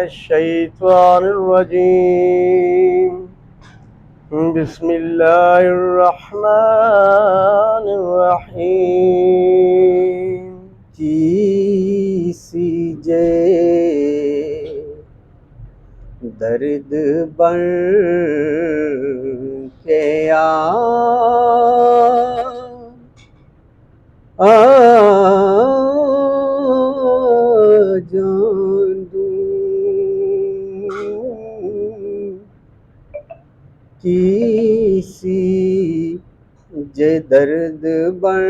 मिनश्शैतानिर्रजीम बिस्मिल्लाहिर्रहमानिर्रहीम। कीसीजे दर्द बन के जान दूं किसी जे दर्द बन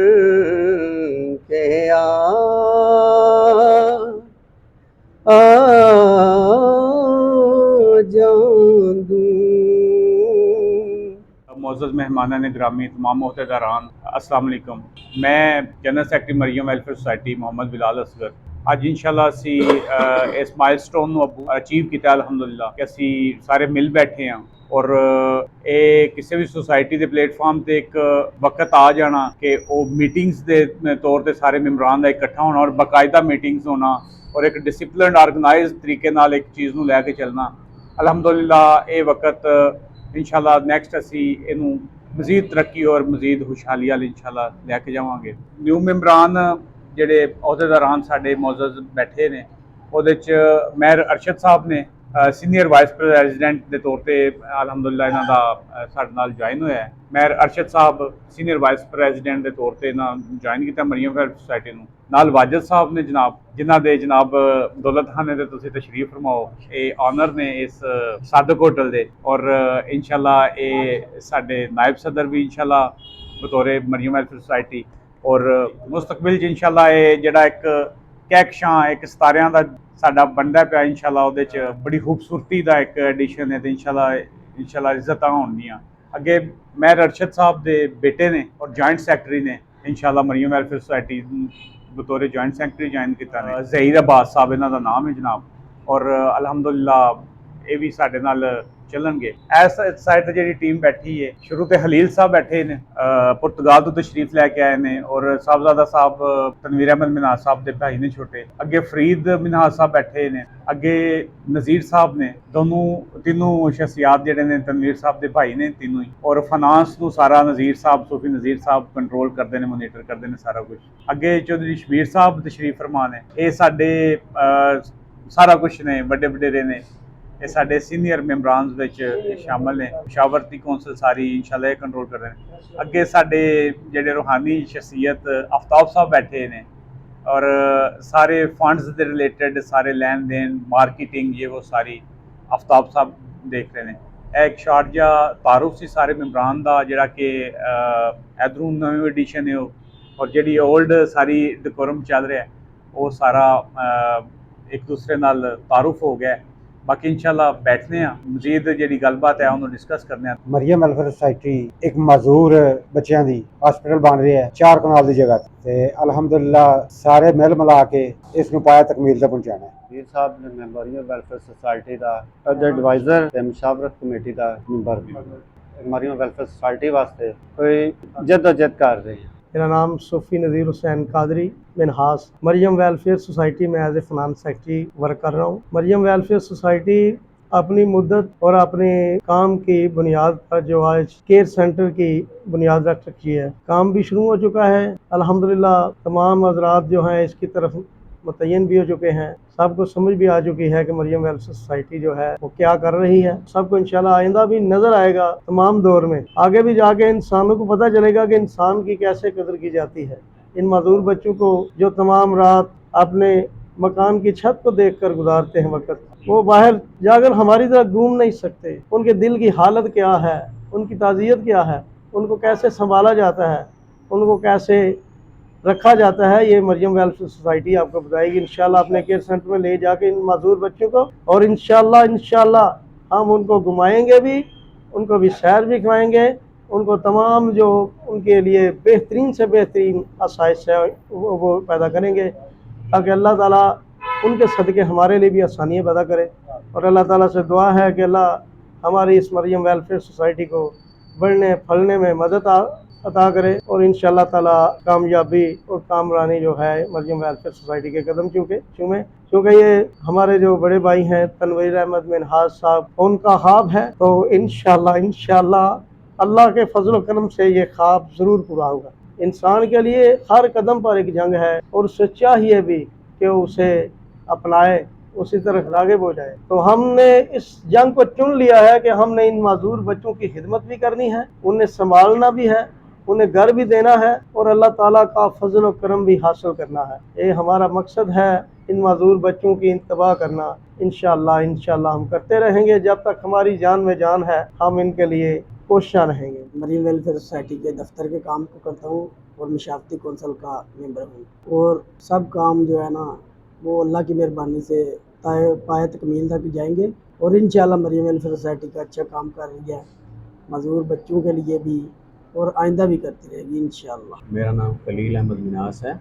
के जान दूं। मोअज़्ज़ज़ मेहमानान ग्रामी, तमाम मोहतरम अस्सलाम वालेकुम। मैं general secretary Mariyam welfare society Mohammad Bilal Asghar ਅੱਜ इंशाल्लाह ਅਸੀਂ ਇਸ ਮਾਈਲਸਟੋਨ ਨੂੰ ਅਚੀਵ ਕੀਤਾ ਅਲਹਮਦੁਲਿਲਾ ਕਿ ਅਸੀਂ ਸਾਰੇ ਮਿਲ ਬੈਠੇ ਹਾਂ ਔਰ ਇਹ ਕਿਸੇ ਵੀ ਸੁਸਾਇਟੀ ਦੇ ਪਲੇਟਫਾਰਮ ਤੇ ਇੱਕ ਵਕਤ ਆ ਜਾਣਾ ਕਿ ਉਹ ਮੀਟਿੰਗਸ ਦੇ ਤੌਰ ਤੇ ਸਾਰੇ ਮੈਂਬਰਾਂ ਦਾ ਇਕੱਠਾ ਹੋਣਾ ਔਰ ਬਾਕਾਇਦਾ ਮੀਟਿੰਗਸ ਹੋਣਾ ਔਰ ਇੱਕ ਡਿਸਪਲਿਨਡ ਆਰਗੇਨਾਈਜ਼ਡ ਤਰੀਕੇ ਨਾਲ ਇੱਕ ਚੀਜ਼ ਨੂੰ ਲੈ ਕੇ ਚੱਲਣਾ। ਅਲਹਮਦੁਲਿਲਾ ਇਹ ਵਕਤ इंशाल्लाह नैक्सट असी इनू मजीद तरक्की और मजीद खुशहाली वाल इंशाल्लाह लैके जावांगे। न्यू मैंबरान जिहड़े अहुदेदारान साडे मोअज़्ज़ज़ बैठे ने उहदे च मेयर अरशद साहब ने सीनियर वाइस प्रेजिडेंट के तौर पर अलहमदुलिल्लाह इन्हां दा साडे नाल ज्वाइन होया है। मेयर अरशद साहब सीनियर वाइस प्रेजिडेंट के तौर पर इन्हां ज्वाइन किया मरियम वेलफेयर सोसाइटी नूं। नाल वाजिद साहब ने जनाब जिन्हां दे जनाब दौलत खाने दे तुसीं तशरीफ फरमाओ ये ऑनर ने इस सादक होटल दे और इंशाल्लाह ये साडे नायब सदर भी इंशाल्लाह बतौरे मरियम वेलफेयर सोसाइटी और मुस्तकबिल च इंशाल्लाह ये जिहड़ा एक कहकशां एक सितारियां दा साडा बनदा पिया इंशाल्लाह उहदे च बड़ी खूबसूरती दा एक एडिशन है तो इंशाल्लाह इज्जतां होणगियां। अगे मेयर अरशद साहब दे बेटे ने और जॉइंट सैकटरी ने इंशाल्लाह मरियम वेलफेयर सोसाइटी बतौर जॉइंट सैकटरी ज्वाइन किया ने। ज़हीर अब्बास साहब इन्हां दा नाम है जनाब और अलहमदुलिल्लाह ये भी साडे नाल चलणगे। इस साइड जी टीम बैठी है शुरू तो हलील साहब बैठे ने पुर्तगाल तो तशरीफ लैके आए हैं और साहबजादा साहब तनवीर अहमद मिन्हाज साहब के भाई ने छोटे। अगे फरीद मिन्हाज साहब बैठे ने अगे नज़ीर साहब ने तीनों शख्सियात जिहड़े ने तनवीर साहब के भाई ने तीनों ही और फाइनांस को सारा नज़ीर साहब सूफी नज़ीर साहब कंट्रोल करते हैं मोनीटर करते हैं सारा कुछ। अगे चौधरी शबीर साहब तशरीफ फरमा ने ये साडे सारा कुछ ने बड़े वडेरे ने ये साडे सीनियर मैंबरान शामिल ने मुशावरती कौंसल सारी इंशाल्लाह कंट्रोल कर रहे हैं। अगे साडे जिहड़े रूहानी शख्सियत आफ्ताब साहब बैठे ने और सारे फंड्स के रिलेटेड सारे लैन देन मार्केटिंग ये वो सारी आफ्ताब साहब देख रहे हैं। एक शारजा तारुफ से सारे मैंबरान का जिहड़ा कि इधरों नवी एडिशन है और जी ओल्ड सारी डिकोरम चल रहा है वो सारा एक दूसरे नाल तारुफ हो गया। बाकी इंशाल्लाह बैठने मजीद जी गलबात है उन्होंने डिस्कस करने। मरियम वेलफेयर सोसाइटी एक मजूर बच्चों की हॉस्पिटल बन रही है 4 कनाल की जगह ते अलहमदुलिल्लाह सारे मिल मिला के इसनूं पाया तकमील तक पहुँचाना है। वीर साहब ने मरियम वेलफेयर सोसाइटी का एडवाइजर ते मुशावरत कमेटी का मैंबर मरियम वेलफेयर सोसाइटी वास्ते कोई जद्दोजहद कर रहे हैं। मेरा नाम सूफी नज़ीर हुसैन कादरी मिन्हास मरियम वेलफेयर सोसाइटी में as a finance secretary work कर रहा हूँ। मरियम वेलफेयर सोसाइटी अपनी मुद्दत और अपने काम की बुनियाद पर जो आज केयर सेंटर की बुनियाद रख रखी है, काम भी शुरू हो चुका है अल्हम्दुलिल्लाह। तमाम हज़रात जो हैं इसकी तरफ मुतय्यन भी हो चुके हैं, सबको समझ भी आ चुकी है कि मरियम वेलफेयर सोसाइटी जो है वो क्या कर रही है। सबको इंशाल्लाह आइंदा भी नज़र आएगा तमाम दौर में, आगे भी जाके इंसानों को पता चलेगा कि इंसान की कैसे कदर की जाती है। इन माजूर बच्चों को जो तमाम रात अपने मकान की छत को देख कर गुजारते हैं वक्त, वो बाहर जाकर हमारी तरह घूम नहीं सकते। उनके दिल की हालत क्या है, उनकी ताज़ियत क्या है, उनको कैसे संभाला जाता है, उनको कैसे रखा जाता है, ये मरियम वेलफेयर सोसाइटी आपको बताएगी इंशाल्लाह अपने केयर सेंटर में ले जाके इन माजूर बच्चों को। और इंशाल्लाह हम उनको घुमाएंगे भी, उनको भी सैर भी कराएंगे, उनको तमाम जो उनके लिए बेहतरीन से बेहतरीन आसाइश है वो पैदा करेंगे ताकि अल्लाह ताला उनके सदक़े हमारे लिए भी आसानियाँ पैदा करे। और अल्लाह ताला से दुआ है कि अल्लाह हमारी इस मरियम वेलफेयर सोसाइटी को बढ़ने फलने में मदद अता करे और इंशाअल्लाह ताला कामयाबी और कामरानी जो है मरियम वेलफेयर सोसाइटी के कदम चूमे। क्योंकि ये हमारे जो बड़े भाई हैं तनवीर अहमद मिनहाज साहब, उनका ख्वाब है, तो इंशाल्लाह अल्लाह के फजल करम से ये ख्वाब ज़रूर पूरा होगा। इंसान के लिए हर कदम पर एक जंग है और उससे चाहिए भी कि उसे अपनाए, उसी तरह आगे बढ़ जाए। तो हमने इस जंग को चुन लिया है कि हमने इन माजूर बच्चों की खिदमत भी करनी है, उन्हें संभालना भी है, उन्हें घर भी देना है और अल्लाह ताला का फजल और करम भी हासिल करना है। ये हमारा मकसद है, इन माजूर बच्चों की इंतबाह करना। इंशाल्लाह हम करते रहेंगे, जब तक हमारी जान में जान है हम इनके लिए कोशिश रहेंगे। मरीन वेलफेयर सोसाइटी के दफ्तर के काम को करता हूँ और मशावती कौंसल का मेंबर हूँ, और सब काम जो है ना वो अल्लाह की मेहरबानी से पाए तकमील तक जाएंगे और इंशाल्लाह मरीन वेलफेयर सोसाइटी का अच्छा काम कर रही है, मजदूर बच्चों के लिए भी, और आइंदा भी करती रहेगी इंशाल्लाह। मेरा नाम खलील अहमद मिनास है।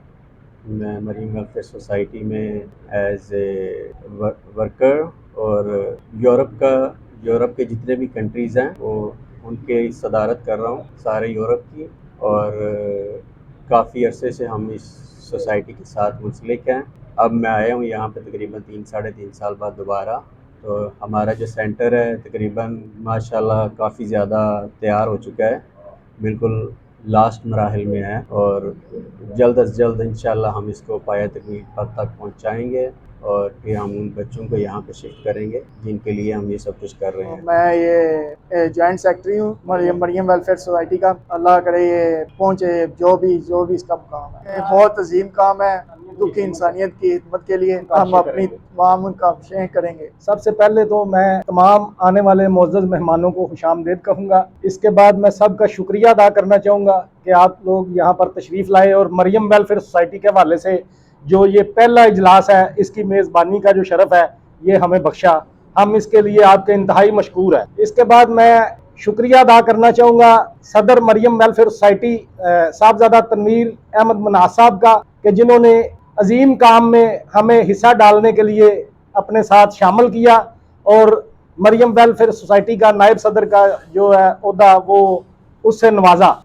मैं मरीन वेलफेयर सोसाइटी में एज ए वर्कर और यूरोप के जितने भी कंट्रीज़ हैं वो उनके सदारत कर रहा हूँ, सारे यूरोप की, और काफ़ी अरसे से हम इस सोसाइटी के साथ मुंसलिक हैं। अब मैं आया हूँ यहाँ पे तकरीबन 3-3.5 साल बाद दोबारा। तो हमारा जो सेंटर है तकरीबन माशाल्लाह काफ़ी ज़्यादा तैयार हो चुका है, बिल्कुल लास्ट मराहिल में है, और जल्द अज जल्द इंशाल्लाह हम इसको पाया तकमील पद तक पहुँचाएँगे और फिर हम उन बच्चों को यहाँ पे शिफ्ट करेंगे जिनके लिए हम ये सब कुछ कर रहे हैं। मैं ये जॉइंट सेक्रेटरी हूँ मरियम वेलफेयर सोसाइटी का। अल्लाह करे ये पहुँचे जो भी इसका काम है, बहुत अजीम काम है। दुखी इंसानियत की खिदमत के लिए हम अपनी तमाम काविशें करेंगे। सबसे पहले तो मैं तमाम आने वाले मोअज़्ज़ज़ मेहमानों को खुशामदीद कहूँगा। इसके बाद मैं सबका शुक्रिया अदा करना चाहूँगा कि आप लोग यहाँ पर तशरीफ़ लाए और मरियम वेलफेयर सोसाइटी के हवाले से जो ये पहला इजलास है इसकी मेज़बानी का जो शरफ़ है ये हमें बख्शा, हम इसके लिए आपके इंतहाई मशकूर है। इसके बाद मैं शुक्रिया अदा करना चाहूँगा सदर मरियम वेलफेयर सोसाइटी साहबजादा तनवीर अहमद मिनहाज साहब का, कि जिन्होंने अजीम काम में हमें हिस्सा डालने के लिए अपने साथ शामिल किया और मरियम वेलफेयर सोसाइटी का नायब सदर का जो है ओहदा वो उससे नवाजा।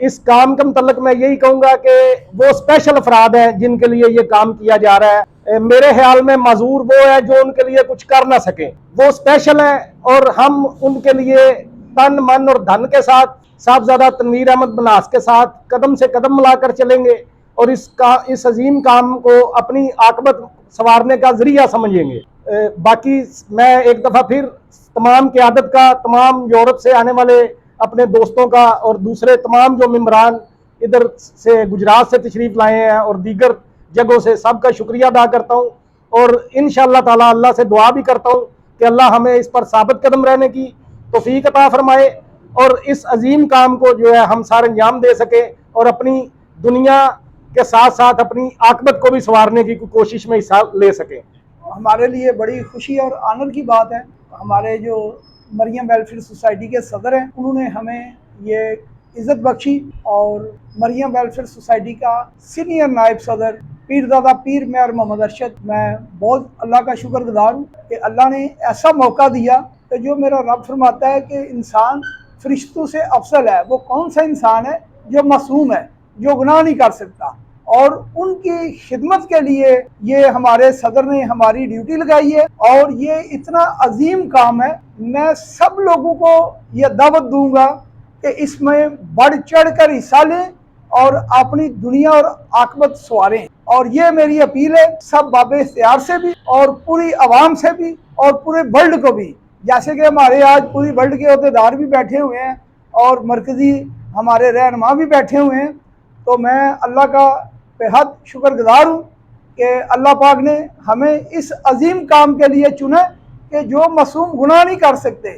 इस काम के मतलब मैं यही कहूँगा कि वो स्पेशल अफराद हैं जिनके लिए ये काम किया जा रहा है। मेरे ख्याल में माजूर वो है जो उनके लिए कुछ कर ना सके, वो स्पेशल है और हम उनके लिए तन मन और धन के साथ साहबजादा तनवीर अहमद मिनहाज के साथ कदम से कदम मिलाकर चलेंगे और इस अजीम काम को अपनी आकबत संवारने का जरिया समझेंगे। बाकी मैं एक दफ़ा फिर तमाम क़यादत का, तमाम यूरोप से आने वाले अपने दोस्तों का और दूसरे तमाम जो मेम्बरान इधर से गुजरात से तशरीफ़ लाए हैं और दीगर जगहों से, सबका शुक्रिया अदा करता हूँ और इंशाअल्लाह ताला अल्लाह से दुआ भी करता हूँ कि अल्लाह हमें इस पर साबित कदम रहने की तौफीक अता फरमाए और इस अजीम काम को जो है हम सारे अंजाम दे सके और अपनी दुनिया के साथ साथ अपनी आकबत को भी संवारने की कोशिश में हिस्सा ले सके। हमारे लिए बड़ी खुशी और आनंद की बात है, हमारे जो मरियम वेलफेयर सोसाइटी के सदर हैं उन्होंने हमें ये इज़्ज़त बख्शी और मरियम वेलफेयर सोसाइटी का सीनियर नायब सदर पीरजादा पीर मेयर मोहम्मद अरशद, मैं बहुत अल्लाह का शुक्रगुजार हूँ कि अल्लाह ने ऐसा मौका दिया कि जो मेरा रब फरमाता है कि इंसान फरिश्तों से अफजल है। वो कौन सा इंसान है जो मासूम है, जो गुनाह नहीं कर सकता, और उनकी खिदमत के लिए ये हमारे सदर ने हमारी ड्यूटी लगाई है और ये इतना अजीम काम है। मैं सब लोगों को ये दावत दूंगा कि इसमें बढ़ चढ़ कर हिस्सा लें और अपनी दुनिया और आकबत संवारें। और ये मेरी अपील है सब बाबे इख्तियार से भी और पूरी आवाम से भी और पूरे वर्ल्ड को भी, जैसे कि हमारे आज पूरी वर्ल्ड के अहदेदार भी बैठे हुए हैं और मरकज़ी हमारे रहनुमा भी बैठे हुए हैं। तो मैं अल्लाह का बेहद शुक्रगुजार हूँ कि अल्लाह पाक ने हमें इस अजीम काम के लिए चुना कि जो मासूम गुनाह नहीं कर सकते,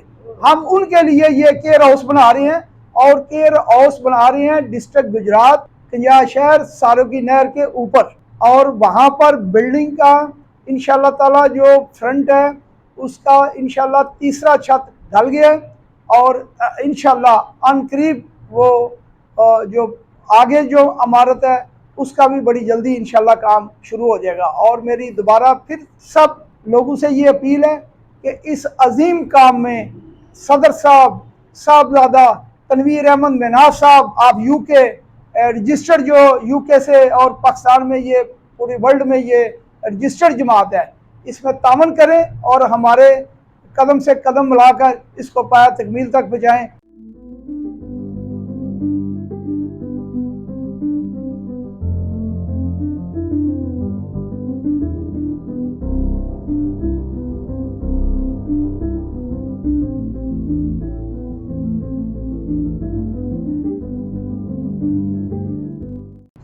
हम उनके लिए ये केयर हाउस बना रहे हैं और केयर हाउस बना रहे हैं डिस्ट्रिक्ट गुजरात कंजा शहर सारों की नहर के ऊपर, और वहाँ पर बिल्डिंग का इंशाल्लाह ताला जो फ्रंट है उसका इंशाल्लाह तीसरा छत ढल गया और इंशाल्लाह अनकरीब वो जो आगे जो इमारत है उसका भी बड़ी जल्दी इंशाल्लाह काम शुरू हो जाएगा। और मेरी दोबारा फिर सब लोगों से ये अपील है कि इस अजीम काम में सदर साहब साहबजादा तनवीर अहमद मिनहाज साहब, आप यूके रजिस्टर्ड जो यूके से और पाकिस्तान में ये पूरे वर्ल्ड में ये रजिस्टर्ड जमात है, इसमें तामन करें और हमारे कदम से कदम मिलाकर इसको पाया तकमील तक पहुँचाएँ।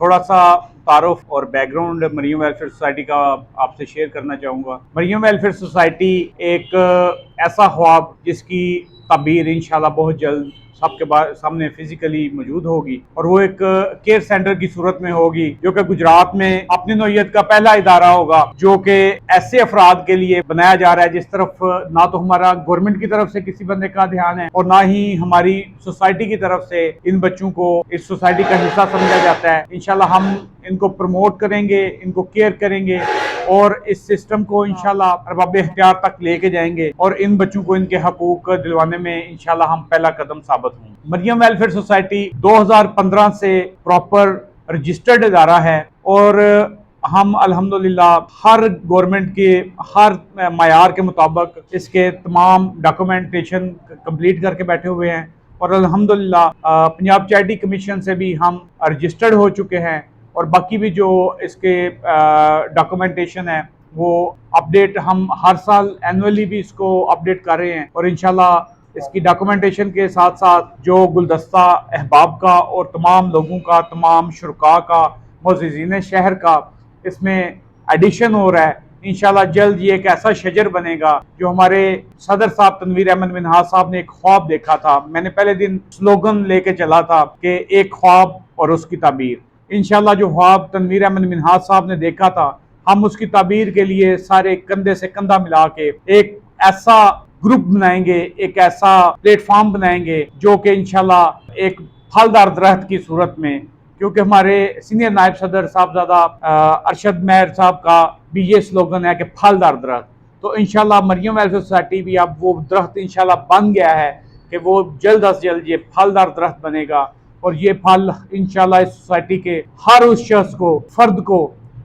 थोड़ा सा तारुफ और बैकग्राउंड मरियम वेलफेयर सोसाइटी का आपसे शेयर करना चाहूँगा। मरियम वेलफेयर सोसाइटी एक ऐसा ख्वाब जिसकी ताबीर इंशाल्लाह बहुत जल्द सबके सामने फिजिकली मौजूद होगी, और वो एक केयर सेंटर की सूरत में होगी जो कि गुजरात में अपनी नौइयत का पहला इदारा होगा जो कि ऐसे अफराद के लिए बनाया जा रहा है जिस तरफ ना तो हमारा गवर्नमेंट की तरफ से किसी बंदे का ध्यान है और ना ही हमारी सोसाइटी की तरफ से इन बच्चों को इस सोसाइटी का हिस्सा समझा जाता है। इंशाल्लाह हम इनको प्रमोट करेंगे, इनको केयर करेंगे और इस सिस्टम को इंशाल्लाह अरबाब इख्तियार तक लेके जाएंगे और इन बच्चों को इनके हकूक दिलवाने में इंशाल्लाह हम पहला कदम साबित होंगे। मरियम वेलफेयर सोसाइटी 2015 से प्रॉपर रजिस्टर्ड इदारा है और हम अल्हम्दुलिल्लाह हर गवर्नमेंट के हर मायार के मुताबिक इसके तमाम डॉक्यूमेंटेशन कंप्लीट करके बैठे हुए हैं और अल्हम्दुलिल्लाह पंजाब चैरिटी कमीशन से भी हम रजिस्टर्ड हो चुके हैं और बाकी भी जो इसके डॉक्यूमेंटेशन है वो अपडेट हम हर साल एनुअली भी इसको अपडेट कर रहे हैं और इंशाल्लाह इसकी डॉक्यूमेंटेशन के साथ साथ जो गुलदस्ता अहबाब का और तमाम लोगों का, तमाम शुरका का, मुअज़्ज़िज़ीन शहर का इसमें एडिशन हो रहा है। इंशाल्लाह जल्द ये एक ऐसा शजर बनेगा जो हमारे सदर साहब तनवीर अहमद मिन्हाज साहब ने एक ख्वाब देखा था। मैंने पहले दिन स्लोगन लेके चला था कि एक ख्वाब और उसकी ताबीर। इंशाल्लाह जो ख्वाब तनवीर अहमद मिन्हाज साहब ने देखा था, हम उसकी ताबीर के लिए सारे कंधे से कंधा मिला के एक ऐसा ग्रुप बनाएंगे, एक ऐसा प्लेटफॉर्म बनाएंगे जो कि इंशाल्लाह एक फलदार दरख्त की सूरत में, क्योंकि हमारे सीनियर नायब सदर साहबजादा अरशद मेहर साहब का भी ये स्लोगन है कि फलदार दरख्त। तो इंशाल्लाह मरियम वेलफेयर सोसाइटी भी अब वो दरख्त इंशाल्लाह बन गया है कि वो जल्द अज जल्द ये फलदार दरख्त बनेगा और ये फल इंशाल्लाह इस सोसाइटी के हर उस शख्स को, फर्द को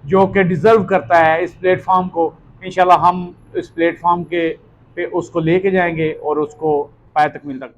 जो कि डिज़र्व करता है इस प्लेटफॉर्म को, इंशाल्लाह हम इस प्लेटफॉर्म के पे उसको लेके जाएंगे और उसको पाया तकमील तक